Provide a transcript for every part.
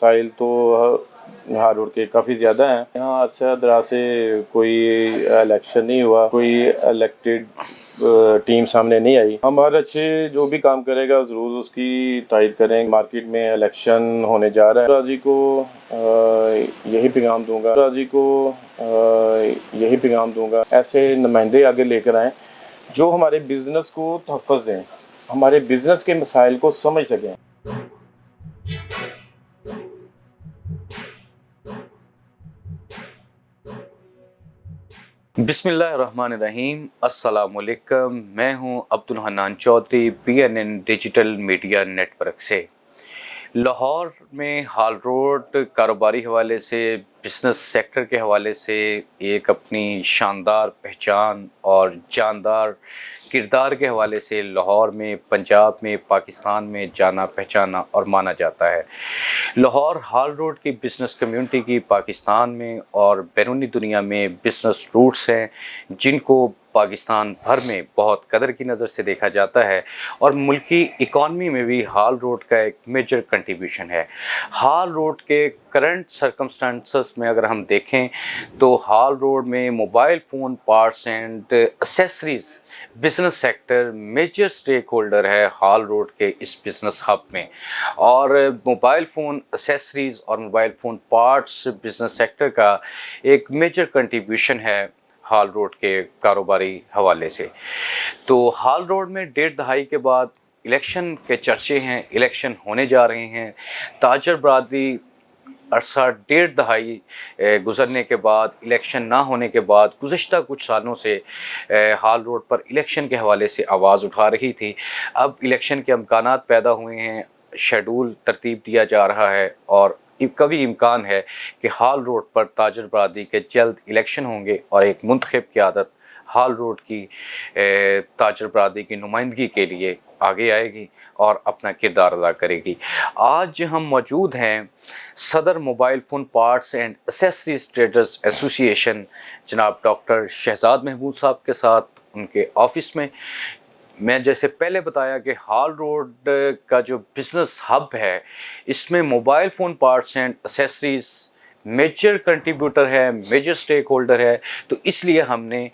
مسائل تو ہار روڈ کے کافی زیادہ ہیں. یہاں عرصہ دراز سے کوئی الیکشن نہیں ہوا, کوئی الیکٹڈ ٹیم سامنے نہیں آئی. ہمارا اچھے جو بھی کام کرے گا ضرور اس کی تائید کریں. مارکیٹ میں الیکشن ہونے جا رہا ہے. راضی کو یہی پیغام دوں گا ایسے نمائندے آگے لے کر آئیں جو ہمارے بزنس کو تحفظ دیں, ہمارے بزنس کے مسائل کو سمجھ سکیں. بسم اللہ الرحمن الرحیم. السلام علیکم. میں ہوں Abdul Hannan Chaudhry, PNN digital media network سے. لاہور میں ہال روڈ کاروباری حوالے سے, بزنس سیکٹر کے حوالے سے ایک اپنی شاندار پہچان اور جاندار کردار کے حوالے سے لاہور میں, پنجاب میں, پاکستان میں جانا پہچانا اور مانا جاتا ہے. لاہور ہال روڈ کی بزنس کمیونٹی کی پاکستان میں اور بیرونی دنیا میں بزنس روٹس ہیں جن کو پاکستان بھر میں بہت قدر کی نظر سے دیکھا جاتا ہے, اور ملکی اکانومی میں بھی ہال روڈ کا ایک میجر کنٹریبیوشن ہے. ہال روڈ کے کرنٹ سرکمسٹانسز میں اگر ہم دیکھیں تو ہال روڈ میں mobile phone parts and accessories business sector major stakeholder ہے ہال روڈ کے اس بزنس ہب میں, اور موبائل فون اسیسریز اور mobile phone parts business sector کا ایک میجر کنٹریبیوشن ہے ہال روڈ کے کاروباری حوالے سے. تو ہال روڈ میں 1.5 دہائی کے بعد الیکشن کے چرچے ہیں, الیکشن ہونے جا رہے ہیں. تاجر برادری عرصہ 1.5 دہائی گزرنے کے بعد, الیکشن نہ ہونے کے بعد گزشتہ کچھ سالوں سے ہال روڈ پر الیکشن کے حوالے سے آواز اٹھا رہی تھی. اب الیکشن کے امکانات پیدا ہوئے ہیں, شیڈول ترتیب دیا جا رہا ہے, اور کبھی امکان ہے کہ ہال روڈ پر تاجر برادری کے جلد الیکشن ہوں گے اور ایک منتخب قیادت ہال روڈ کی تاجر برادری کی نمائندگی کے لیے آگے آئے گی اور اپنا کردار ادا کرے گی. آج ہم موجود ہیں صدر mobile phone parts and accessories traders ایسوسی ایشن جناب ڈاکٹر شہزاد محمود صاحب کے ساتھ ان کے آفس میں. میں جیسے پہلے بتایا کہ ہال روڈ کا جو بزنس ہب ہے اس میں mobile phone parts and accessories major contributor ہے, میجر سٹیک ہولڈر ہے. تو اس لیے ہم نے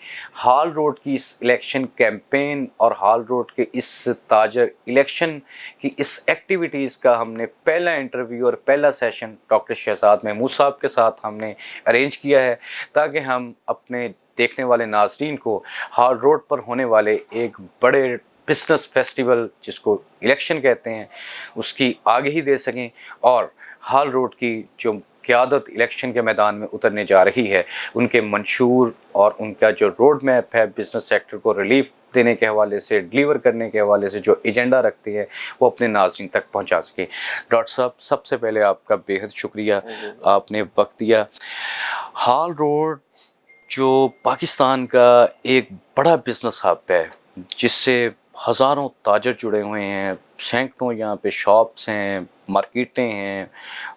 ہال روڈ کی اس الیکشن کیمپین اور ہال روڈ کے اس تاجر الیکشن کی اس ایکٹیویٹیز کا ہم نے پہلا انٹرویو اور پہلا سیشن ڈاکٹر شہزاد محمود صاحب کے ساتھ ہم نے ارینج کیا ہے, تاکہ ہم اپنے دیکھنے والے ناظرین کو ہال روڈ پر ہونے والے ایک بڑے بزنس فیسٹیول جس کو الیکشن کہتے ہیں اس کی آگہی دے سکیں, اور ہال روڈ کی جو قیادت الیکشن کے میدان میں اترنے جا رہی ہے ان کے منشور اور ان کا جو روڈ میپ ہے بزنس سیکٹر کو ریلیف دینے کے حوالے سے, ڈیلیور کرنے کے حوالے سے جو ایجنڈا رکھتے ہیں وہ اپنے ناظرین تک پہنچا سکیں. ڈاکٹر صاحب, سب سے پہلے آپ کا بے حد شکریہ, آپ نے وقت دیا. ہال روڈ جو پاکستان کا ایک بڑا بزنس ہب ہے جس سے ہزاروں تاجر جڑے ہوئے ہیں, سینکڑوں یہاں پہ شاپس ہیں, مارکیٹیں ہیں,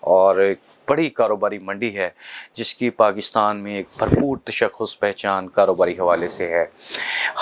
اور ایک بڑی کاروباری منڈی ہے جس کی پاکستان میں ایک بھرپور تشخص پہچان کاروباری حوالے سے ہے.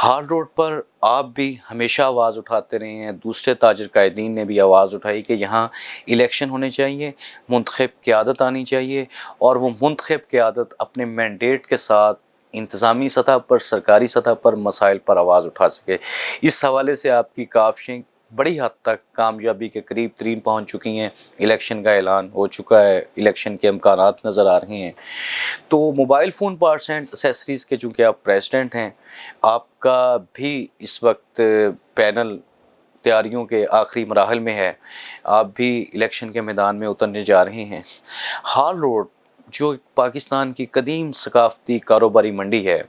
ہال روڈ پر آپ بھی ہمیشہ آواز اٹھاتے رہے ہیں, دوسرے تاجر قائدین نے بھی آواز اٹھائی کہ یہاں الیکشن ہونے چاہیے, منتخب قیادت آنی چاہیے, اور وہ منتخب قیادت اپنے مینڈیٹ کے ساتھ انتظامی سطح پر, سرکاری سطح پر مسائل پر آواز اٹھا سکے. اس حوالے سے آپ کی کاوشیں بڑی حد تک کامیابی کے قریب ترین پہنچ چکی ہیں. الیکشن کا اعلان ہو چکا ہے, الیکشن کے امکانات نظر آ رہے ہیں. تو mobile phone parts and accessories کے چونکہ آپ پریزیڈنٹ ہیں, آپ کا بھی اس وقت پینل تیاریوں کے آخری مراحل میں ہے, آپ بھی الیکشن کے میدان میں اترنے جا رہے ہیں. ہال روڈ جو پاکستان کی قدیم ثقافتی کاروباری منڈی ہے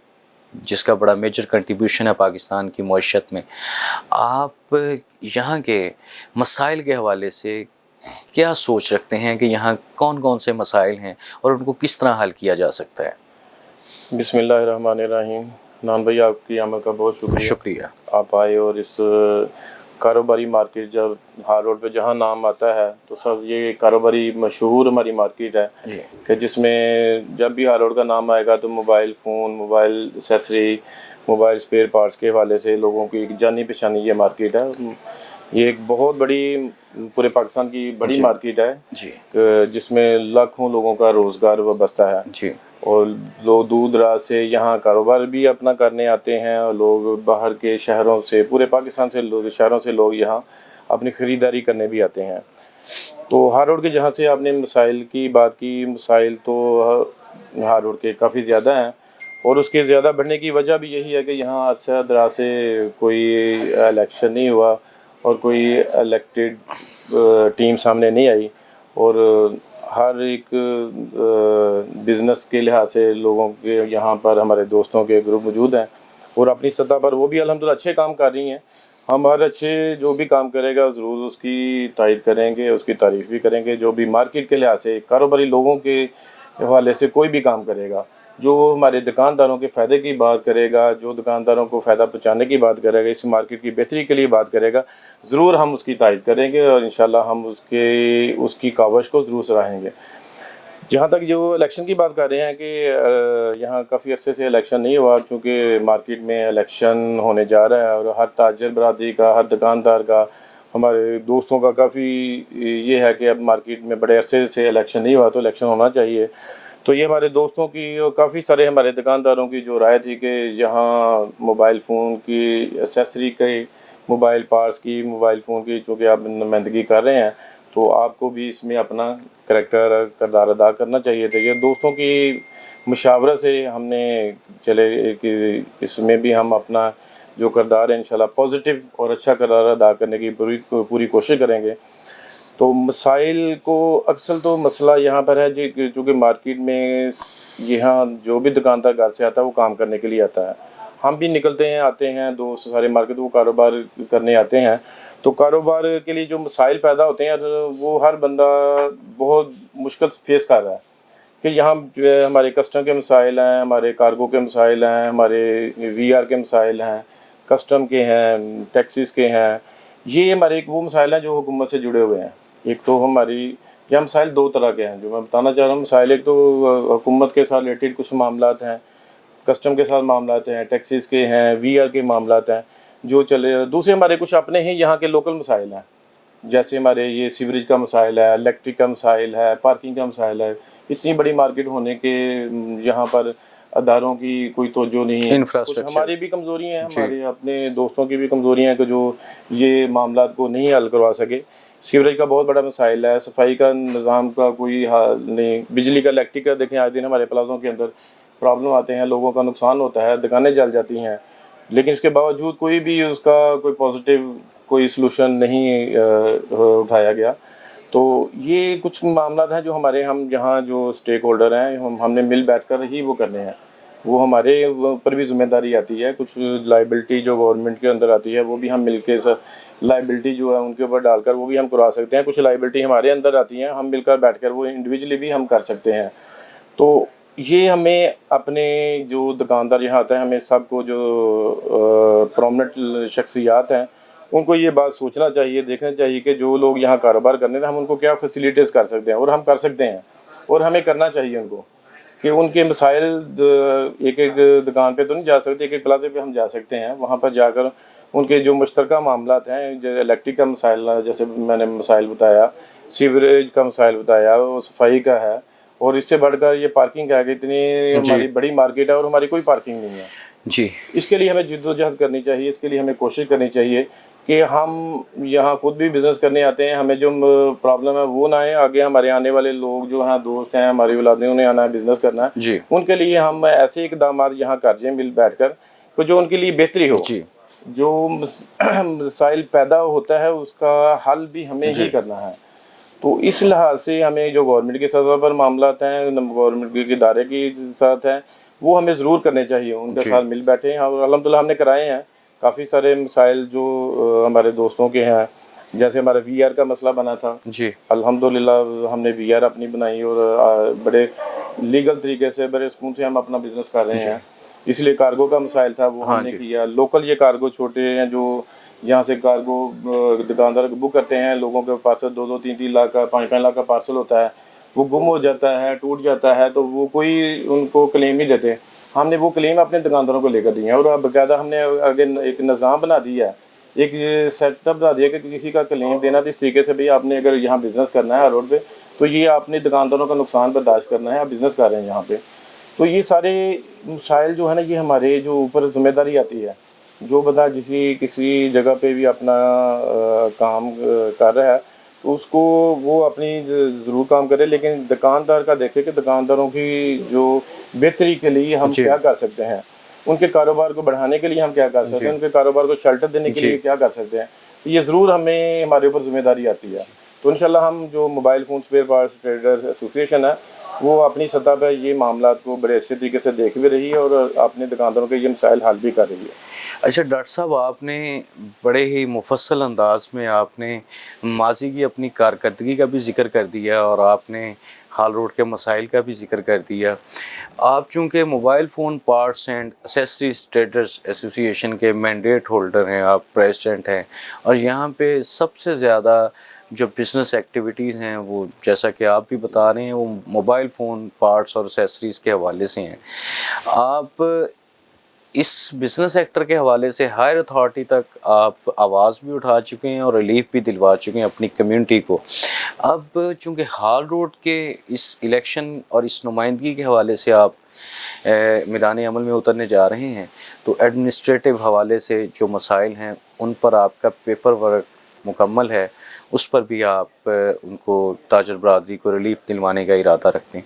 جس کا بڑا میجر کنٹریبیوشن ہے پاکستان کی معیشت میں, آپ یہاں کے مسائل کے حوالے سے کیا سوچ رکھتے ہیں کہ یہاں کون کون سے مسائل ہیں اور ان کو کس طرح حل کیا جا سکتا ہے؟ بسم اللہ الرحمن الرحیم. نان بھائی, آپ کی آمد کا بہت شکریہ. آپ آئے, اور اس کاروباری مارکیٹ جب ہال روڈ پہ جہاں نام آتا ہے تو سر یہ کاروباری مشہور ہماری مارکیٹ ہے کہ جس میں جب بھی ہال روڈ کا نام آئے گا تو mobile phone, mobile accessory, mobile spare parts کے حوالے سے لوگوں کی ایک جانی پہچانی یہ مارکیٹ ہے. یہ ایک بہت بڑی پورے پاکستان کی بڑی مارکیٹ ہے جی جس میں لاکھوں لوگوں کا روزگار وابستہ ہے جی اور لوگ دور دراز سے یہاں کاروبار بھی اپنا کرنے آتے ہیں اور لوگ باہر کے شہروں سے پورے پاکستان سے شہروں سے لوگ یہاں اپنی خریداری کرنے بھی آتے ہیں۔ تو ہار روڈ کے جہاں سے آپ نے مسائل کی بات کی، مسائل تو ہار روڈ کے کافی زیادہ ہیں اور اس کے زیادہ بڑھنے کی وجہ بھی یہی ہے کہ یہاں عرصہ دراز سے کوئی الیکشن نہیں ہوا اور کوئی الیکٹڈ ٹیم سامنے نہیں آئی اور ہر ایک بزنس کے لحاظ سے لوگوں کے یہاں پر ہمارے دوستوں کے گروپ موجود ہیں اور اپنی سطح پر وہ بھی الحمدللہ اچھے کام کر رہی ہیں۔ ہم ہر اچھے جو بھی کام کرے گا ضرور اس کی تائید کریں گے، اس کی تعریف بھی کریں گے۔ جو بھی مارکیٹ کے لحاظ سے کاروباری لوگوں کے حوالے سے کوئی بھی کام کرے گا، جو ہمارے دکانداروں کے فائدے کی بات کرے گا، جو دکانداروں کو فائدہ پہنچانے کی بات کرے گا، اس مارکیٹ کی بہتری کے لیے بات کرے گا، ضرور ہم اس کی تائید کریں گے اور انشاءاللہ ہم اس کی کاوش کو ضرور سراہیں گے۔ جہاں تک جو الیکشن کی بات کر رہے ہیں کہ یہاں کافی عرصے سے الیکشن نہیں ہوا، چونکہ مارکیٹ میں الیکشن ہونے جا رہا ہے اور ہر تاجر برادری کا، ہر دکاندار کا، ہمارے دوستوں کا کافی یہ ہے کہ اب مارکیٹ میں بڑے عرصے سے الیکشن نہیں ہوا تو الیکشن ہونا چاہیے۔ تو یہ ہمارے دوستوں کی اور کافی سارے ہمارے دکانداروں کی جو رائے تھی کہ یہاں موبائل فون کی ایسیسری کے، موبائل پارٹس کی، موبائل فون کی چونکہ آپ نمائندگی کر رہے ہیں تو آپ کو بھی اس میں اپنا کردار ادا کرنا چاہیے تھا۔ یہ دوستوں کی مشاورت سے ہم نے چلے کہ اس میں بھی ہم اپنا جو کردار ہے انشاءاللہ پازیٹیو اور اچھا کردار ادا کرنے کی پوری کوشش کریں گے۔ تو مسائل کو اکثر تو مسئلہ یہاں پر ہے جی چونکہ مارکیٹ میں یہاں جو بھی دکاندار گھر سے آتا ہے وہ کام کرنے کے لیے آتا ہے، ہم بھی نکلتے ہیں، آتے ہیں، دوست سارے مارکیٹ وہ کاروبار کرنے آتے ہیں، تو کاروبار کے لیے جو مسائل پیدا ہوتے ہیں وہ ہر بندہ بہت مشکل فیس کر رہا ہے کہ یہاں جو ہے ہمارے کسٹم کے مسائل ہیں، ہمارے کارگو کے مسائل ہیں، ہمارے وی آر کے مسائل ہیں، کسٹم کے ہیں، ٹیکسیز کے ہیں۔ یہ ہمارے وہ مسائل ہیں جو حکومت سے جڑے ہوئے ہیں۔ ایک تو ہماری یہ مسائل دو طرح کے ہیں جو میں بتانا چاہ رہا ہوں۔ مسائل ایک تو حکومت کے ساتھ ریلیٹڈ کچھ معاملات ہیں، کسٹم کے ساتھ معاملات ہیں، ٹیکسیز کے ہیں، وی آر کے معاملات ہیں جو چلے۔ دوسرے ہمارے کچھ اپنے ہی یہاں کے لوکل مسائل ہیں، جیسے ہمارے یہ سیوریج کا مسائل ہے، الیکٹرک کا مسائل ہے، پارکنگ کا مسائل ہے۔ اتنی بڑی مارکیٹ ہونے کے یہاں پر اداروں کی کوئی توجہ نہیں ہے۔ کچھ ہماری بھی کمزوری ہیں، ہمارے اپنے دوستوں کی بھی کمزوری ہیں کہ جو یہ معاملات کو نہیں حل کروا سکے۔ سیوریج کا بہت بڑا مسائل ہے، صفائی کا نظام کا کوئی حل نہیں، بجلی کا الیکٹرک کا دیکھیں آئے دن ہمارے پلازوں کے اندر پرابلم آتے ہیں، لوگوں کا نقصان ہوتا ہے، دکانیں جل جاتی ہیں، لیکن اس کے باوجود کوئی بھی اس کا کوئی پازیٹیو کوئی سلوشن نہیں اٹھایا گیا۔ تو یہ کچھ معاملات ہیں جو ہمارے ہم یہاں جو اسٹیک ہولڈر ہیں ہم نے مل بیٹھ کر ہی وہ کرنے ہیں، وہ ہمارے اوپر بھی ذمہ داری آتی ہے۔ کچھ لائبلٹی جو گورنمنٹ کے اندر آتی ہے وہ بھی ہم مل کے لائبلٹی جو ہے ان کے اوپر ڈال کر وہ بھی ہم کروا سکتے ہیں۔ کچھ لائبلٹی ہمارے اندر آتی ہیں، ہم مل کر بیٹھ کر وہ انڈیویجلی بھی ہم کر سکتے ہیں۔ تو یہ ہمیں اپنے جو دکاندار یہاں آتے ہیں ہمیں سب کو جو پرومننٹ شخصیات ہیں ان کو یہ بات سوچنا چاہیے، دیکھنا چاہیے کہ جو لوگ یہاں کاروبار کرنے ہیں ہم ان کو کیا فیسیلیٹیز کر سکتے ہیں، اور ہم کر سکتے ہیں اور ہمیں کرنا چاہیے ان کو کہ ان کے مسائل ایک ایک دکان پہ تو نہیں جا سکتے، ایک ایک پلازے پہ ہم جا سکتے ہیں، وہاں پر جا کر ان کے جو مشترکہ معاملات ہیں، جو الیکٹرک کا مسائل جیسے میں نے مسائل بتایا، سیوریج کا مسائل بتایا، وہ صفائی کا ہے، اور اس سے بڑھ کر یہ پارکنگ کا ہے کہ اتنی ہماری بڑی مارکیٹ ہے اور ہماری کوئی پارکنگ نہیں ہے جی۔ اس کے لیے ہمیں جدوجہد کرنی چاہیے، اس کے لیے ہمیں کوشش کرنی چاہیے کہ ہم یہاں خود بھی بزنس کرنے آتے ہیں، ہمیں جو پرابلم ہے وہ نہ آئے، آگے ہمارے آنے والے لوگ جو ہیں دوست ہیں، ہماری اولادیں، انہیں آنا ہے بزنس کرنا ہے، جی ان کے لیے ہم ایسے اقدامات یہاں کر جائیں مل بیٹھ کر کہ جو ان کے لیے بہتری ہو۔ جی جو مسائل پیدا ہوتا ہے اس کا حل بھی ہمیں ہی کرنا ہے۔ تو اس لحاظ سے ہمیں جو گورنمنٹ کی سطح پر معاملات ہیں، گورنمنٹ کے ادارے کے ساتھ ہیں، وہ ہمیں ضرور کرنے چاہیے، ان کے ساتھ مل بیٹھے ہیں، اور الحمدللہ ہم نے کرائے ہیں کافی سارے مسائل جو ہمارے دوستوں کے ہیں، جیسے ہمارا وی آر کا مسئلہ بنا تھا، جی الحمدللہ ہم نے وی آر اپنی بنائی اور بڑے لیگل طریقے سے بڑے سکون سے ہم اپنا بزنس کر رہے ہیں۔ اس لیے کارگو کا مسائل تھا وہ ہم نے کیا، لوکل یہ کارگو چھوٹے ہیں جو یہاں سے کارگو دکاندار بک کرتے ہیں، لوگوں کے پارسل 2-2 3-3 لاکھ کا 5-5 لاکھ کا پارسل ہوتا ہے، وہ گم ہو جاتا ہے، ٹوٹ جاتا ہے، تو وہ کوئی ان کو کلیم نہیں دیتے۔ ہم نے وہ کلیم اپنے دکانداروں کو لے کر دی ہیں، اور باقاعدہ ہم نے آگے ایک نظام بنا دیا ہے ایک سیٹ اپ بتا دیا کہ کسی کا کلیم دینا تو اس طریقے سے بھئی آپ نے اگر یہاں بزنس کرنا ہے ہر روڈ پہ تو یہ آپ نے دکانداروں کا نقصان برداشت کرنا ہے، آپ بزنس کر رہے ہیں یہاں پہ. تو یہ سارے مسائل جو ہے نا یہ ہمارے جو اوپر ذمہ داری آتی ہے. جو بندہ کسی جگہ پہ بھی اپنا کام کر رہا ہے تو اس کو وہ اپنی ضرور کام کرے، لیکن دکاندار کا دیکھے کہ دکانداروں کی جو بہتری کے لیے ہم جی کیا کر سکتے ہیں، ان کے کاروبار کو بڑھانے کے لیے ہم کیا کر سکتے ہیں، ان کے کاروبار کو شیلٹر دینے کے جی لیے کیا کر سکتے ہیں. یہ ضرور ہمارے اوپر ذمہ داری آتی ہے. تو انشاءاللہ ہم جو mobile phone spare parts traders association ہے وہ اپنی سطح پہ یہ معاملات کو بڑے اچھے طریقے سے دیکھ بھی رہی ہے اور اپنے دکانداروں کے یہ مسائل حل بھی کر رہی ہے. اچھا ڈاکٹر صاحب، آپ نے بڑے ہی مفصل انداز میں آپ نے ماضی کی اپنی کارکردگی کا بھی ذکر کر دیا اور آپ نے ہال روڈ کے مسائل کا بھی ذکر کر دیا. آپ چونکہ mobile phone parts and accessories traders ایسوسی ایشن کے مینڈیٹ ہولڈر ہیں، آپ پریزیڈنٹ ہیں، اور یہاں پہ سب سے زیادہ جو بزنس ایکٹیویٹیز ہیں وہ جیسا کہ آپ بھی بتا رہے ہیں وہ موبائل فون پارٹس اور اسیسریز کے حوالے سے ہیں. آپ اس بزنس سیکٹر کے حوالے سے ہائر اتھارٹی تک آپ آواز بھی اٹھا چکے ہیں اور ریلیف بھی دلوا چکے ہیں اپنی کمیونٹی کو. اب چونکہ ہال روڈ کے اس الیکشن اور اس نمائندگی کے حوالے سے آپ میدان عمل میں اترنے جا رہے ہیں تو ایڈمنسٹریٹو حوالے سے جو مسائل ہیں ان پر آپ کا پیپر ورک مکمل ہے، اس پر بھی آپ ان کو تاجر برادری کو ریلیف دلوانے کا ارادہ رکھتے ہیں.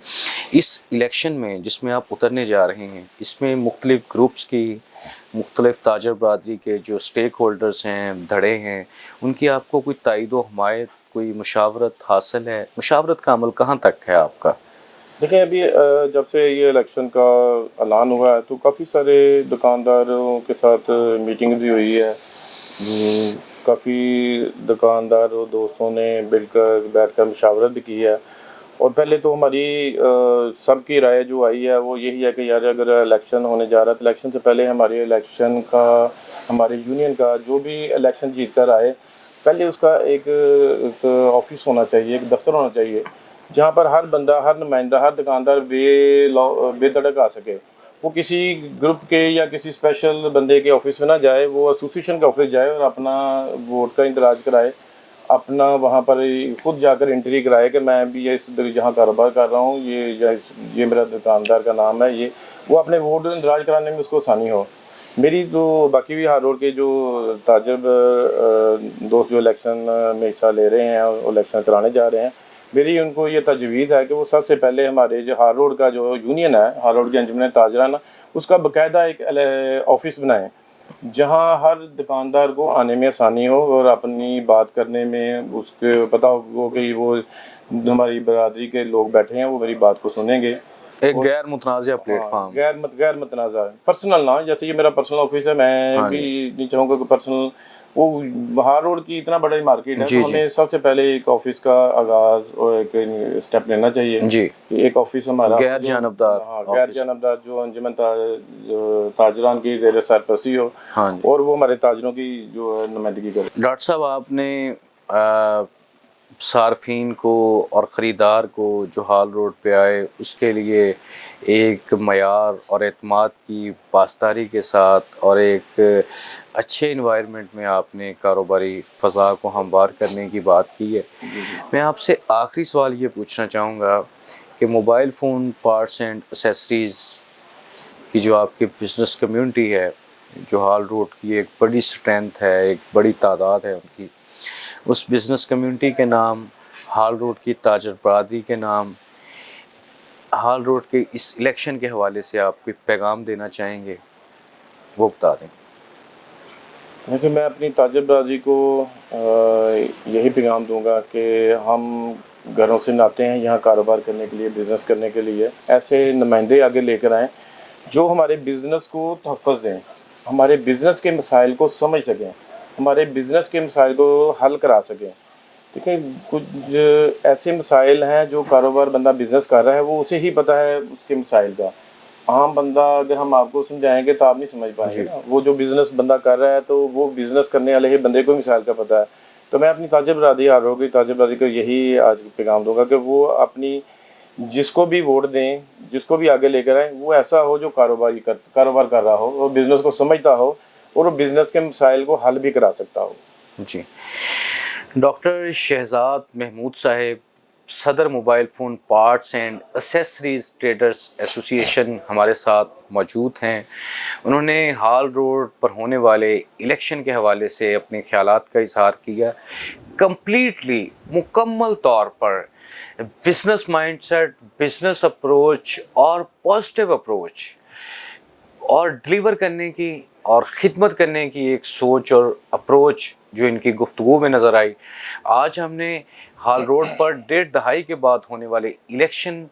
اس الیکشن میں جس میں آپ اترنے جا رہے ہیں اس میں مختلف گروپس کی، مختلف تاجر برادری کے جو سٹیک ہولڈرز ہیں، دھڑے ہیں، ان کی آپ کو کوئی تائید و حمایت، کوئی مشاورت حاصل ہے؟ مشاورت کا عمل کہاں تک ہے آپ کا؟ دیکھیں ابھی جب سے یہ الیکشن کا اعلان ہوا ہے تو کافی سارے دکانداروں کے ساتھ میٹنگ بھی ہوئی ہے. کافی دکاندار دوستوں نے بیٹھ کر مشاورت بھی کی ہے. اور پہلے تو ہماری سب کی رائے جو آئی ہے وہ یہی ہے کہ یار اگر الیکشن ہونے جا رہا ہے تو الیکشن سے پہلے ہمارے الیکشن کا، ہمارے یونین کا جو بھی الیکشن جیت کر آئے پہلے اس کا ایک آفس ہونا چاہیے، ایک دفتر ہونا چاہیے جہاں پر ہر بندہ، ہر نمائندہ، ہر دکاندار بے دھڑک آ سکے. وہ کسی گروپ کے یا کسی اسپیشل بندے کے آفس میں نہ جائے، وہ ایسوسیشن کے آفس جائے اور اپنا ووٹ کا اندراج کرائے، اپنا وہاں پر خود جا کر انٹری کرائے کہ میں بھی اس جہاں کاروبار کر رہا ہوں، یہ میرا دکاندار کا نام ہے، یہ وہ اپنے ووٹ اندراج کرانے میں اس کو آسانی ہو. میری تو باقی بھی ہار روڈ کے جو تاجر دوست جو الیکشن میں حصہ لے رہے ہیں اور الیکشن کرانے جا رہے ہیں، میری ان کو یہ تجویز ہے کہ وہ سب سے پہلے ہمارے جو ہار روڈ کا جو یونین ہے، ہار روڈ کے انجمن تاجران، اس کا باقاعدہ ایک آفس بنائیں جہاں ہر دکاندار کو آنے میں آسانی ہو اور اپنی بات کرنے میں اس کے پتہ ہو کہ وہ ہماری برادری کے لوگ بیٹھے ہیں، وہ میری بات کو سنیں گے. ایک غیر متنازع پلیٹ فارم. غیر متنازع پرسنل نہ، جیسے یہ میرا پرسنل آفس ہے، میں بھی نہیں چاہوں گا کہ پرسنل، وہ ہار روڈ کی اتنا بڑا مارکیٹ ہے تو ہمیں سب سے پہلے ایک آفس کا آغاز اور ایک اسٹیپ لینا چاہیے. ایک آفس ہمارا غیر جانبدار، غیر جانبدار جو انجمن تاجران کی زیر سرپرستی ہو اور وہ ہمارے تاجروں کی جو نمائندگی کرے. ڈاکٹر صاحب، آپ نے صارفین کو اور خریدار کو جو ہال روڈ پہ آئے اس کے لیے ایک معیار اور اعتماد کی پاسداری کے ساتھ اور ایک اچھے انوائرمنٹ میں آپ نے کاروباری فضا کو ہموار کرنے کی بات کی ہے. میں آپ سے آخری سوال یہ پوچھنا چاہوں گا کہ mobile phone parts and accessories کی جو آپ کی بزنس کمیونٹی ہے، جو ہال روڈ کی ایک بڑی سٹرینتھ ہے، ایک بڑی تعداد ہے ان کی، اس بزنس کمیونٹی کے نام، ہال روڈ کی تاجر برادری کے نام، ہال روڈ کے اس الیکشن کے حوالے سے آپ کوئی پیغام دینا چاہیں گے وہ بتا دیں. دیکھیں میں اپنی تاجر برادری کو یہی پیغام دوں گا کہ ہم گھروں سے آتے ہیں یہاں کاروبار کرنے کے لیے، بزنس کرنے کے لیے. ایسے نمائندے آگے لے کر آئیں جو ہمارے بزنس کو تحفظ دیں، ہمارے بزنس کے مسائل کو سمجھ سکیں، ہمارے بزنس کے مسائل کو حل کرا سکیں. دیکھیں کچھ ایسے مسائل ہیں جو کاروبار بندہ بزنس کر رہا ہے وہ اسے ہی پتہ ہے اس کے مسائل کا. عام بندہ اگر ہم آپ کو سمجھائیں گے تو آپ نہیں سمجھ پائیں گے. وہ جو بزنس بندہ کر رہا ہے تو وہ بزنس کرنے والے ہی بندے کو مسائل کا پتہ ہے. تو میں اپنی تاجر برادری ہار روڈ کی تاجر برادری کو یہی آج پیغام دوں گا کہ وہ اپنی جس کو بھی ووٹ دیں، جس کو بھی آگے لے کر آئیں، وہ ایسا ہو جو کاروبار کر رہا ہو اور بزنس کو سمجھتا ہو اور وہ بزنس کے مسائل کو حل بھی کرا سکتا ہو. جی. ڈاکٹر شہزاد محمود صاحب، صدر mobile phone parts and accessories traders ایسوسی ایشن ہمارے ساتھ موجود ہیں. انہوں نے ہال روڈ پر ہونے والے الیکشن کے حوالے سے اپنے خیالات کا اظہار کیا. کمپلیٹلی مکمل طور پر business mind set, business approach اور پازیٹیو اپروچ اور ڈلیور کرنے کی اور خدمت کرنے کی ایک سوچ اور اپروچ جو ان کی گفتگو میں نظر آئی. آج ہم نے ہال روڈ پر 1.5 دہائی کے بعد ہونے والے الیکشن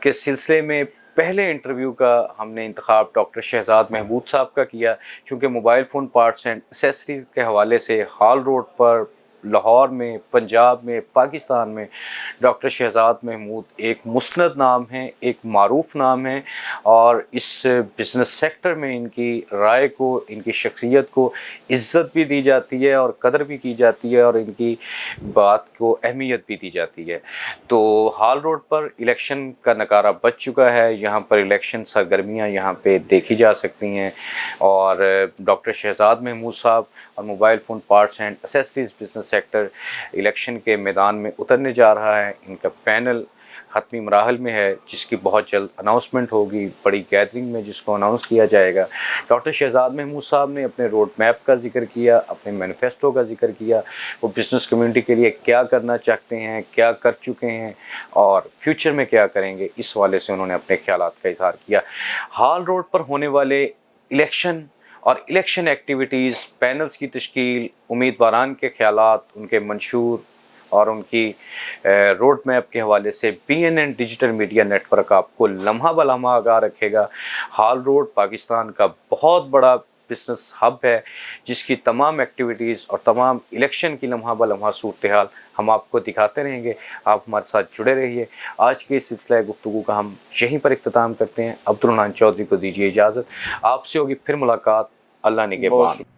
کے سلسلے میں پہلے انٹرویو کا ہم نے انتخاب ڈاکٹر شہزاد محمود صاحب کا کیا، چونکہ mobile phone parts and accessories کے حوالے سے ہال روڈ پر، لاہور میں، پنجاب میں، پاکستان میں ڈاکٹر شہزاد محمود ایک مستند نام ہے، ایک معروف نام ہے، اور اس بزنس سیکٹر میں ان کی رائے کو، ان کی شخصیت کو عزت بھی دی جاتی ہے اور قدر بھی کی جاتی ہے، اور ان کی بات کو اہمیت بھی دی جاتی ہے. تو ہال روڈ پر الیکشن کا نکارہ بج چکا ہے. یہاں پر الیکشن سرگرمیاں یہاں پہ دیکھی جا سکتی ہیں، اور ڈاکٹر شہزاد محمود صاحب اور mobile phone parts and accessories business sector election کے میدان میں اترنے جا رہا ہے. ان کا پینل حتمی مراحل میں ہے، جس کی بہت جلد اناؤنسمنٹ ہوگی بڑی گیدرنگ میں، جس کو اناؤنس کیا جائے گا. ڈاکٹر شہزاد محمود صاحب نے اپنے روڈ میپ کا ذکر کیا، اپنے مینیفیسٹو کا ذکر کیا، وہ بزنس کمیونٹی کے لیے کیا کرنا چاہتے ہیں، کیا کر چکے ہیں اور فیوچر میں کیا کریں گے. اس حوالے سے انہوں نے اپنے خیالات کا اظہار کیا. ہال روڈ پر ہونے والے الیکشن اور الیکشن ایکٹیویٹیز، پینلز کی تشکیل، امیدواران کے خیالات، ان کے منشور اور ان کی روڈ میپ کے حوالے سے BNN digital media network آپ کو لمحہ بلمحہ آگاہ رکھے گا. ہال روڈ پاکستان کا بہت بڑا بزنس ہب ہے، جس کی تمام ایکٹیویٹیز اور تمام الیکشن کی لمحہ بلمحہ صورتحال ہم آپ کو دکھاتے رہیں گے. آپ ہمارے ساتھ جڑے رہیے. آج کے اس سلسلہ گفتگو کا ہم یہیں پر اختتام کرتے ہیں. عبدالحنان چودھری کو دیجیے اجازت. آپ سے ہوگی پھر ملاقات. اللہ نگہبان.